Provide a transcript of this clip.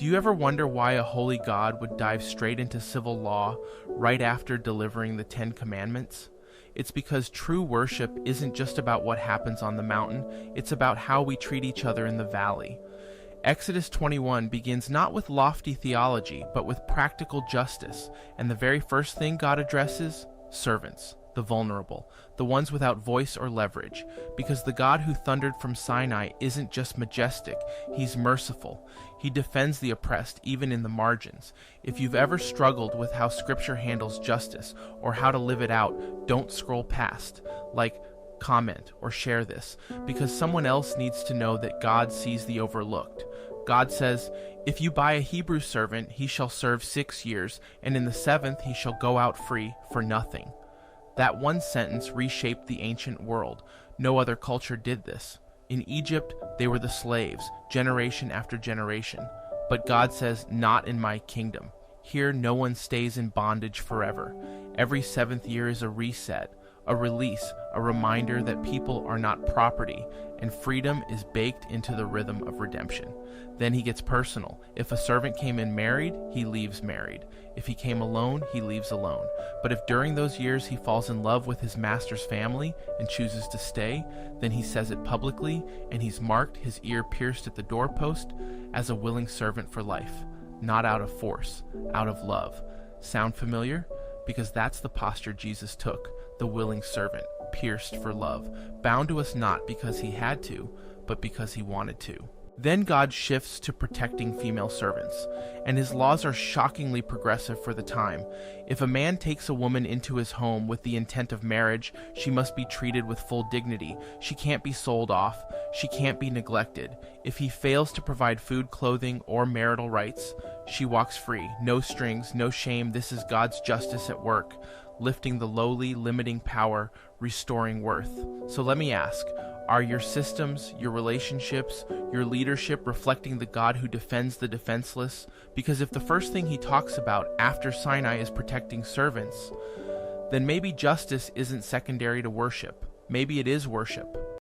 Do you ever wonder why a holy God would dive straight into civil law right after delivering the Ten Commandments? It's because true worship isn't just about what happens on the mountain, it's about how we treat each other in the valley. Exodus 21 begins not with lofty theology, but with practical justice, and the very first thing God addresses? Servants, the vulnerable, the ones without voice or leverage, because the God who thundered from Sinai isn't just majestic, he's merciful. He defends the oppressed even in the margins. If you've ever struggled with how Scripture handles justice or how to live it out, don't scroll past. Comment or share this, because someone else needs to know that God sees the overlooked. God says, "If you buy a Hebrew servant, he shall serve 6 years, and in the 7th he shall go out free for nothing." That one sentence reshaped the ancient world. No other culture did this. In Egypt, they were the slaves, generation after generation. But God says, "Not in my kingdom." Here, no one stays in bondage forever. Every 7th year is a reset, a release, a reminder that people are not property, and freedom is baked into the rhythm of redemption. Then he gets personal. If a servant came in married, he leaves married. If he came alone, he leaves alone. But if during those years he falls in love with his master's family and chooses to stay, then he says it publicly, and he's marked, his ear pierced at the doorpost, as a willing servant for life, not out of force, out of love. Sound familiar? Because that's the posture Jesus took, the willing servant, pierced for love, bound to us not because he had to, but because he wanted to. Then God shifts to protecting female servants, and his laws are shockingly progressive for the time. If a man takes a woman into his home with the intent of marriage, she must be treated with full dignity. She can't be sold off. She can't be neglected. If he fails to provide food, clothing, or marital rights, she walks free. No strings, no shame. This is God's justice at work, lifting the lowly, limiting power, restoring worth. So let me ask, are your systems, your relationships, your leadership reflecting the God who defends the defenseless? Because if the first thing he talks about after Sinai is protecting servants, then maybe justice isn't secondary to worship. Maybe it is worship.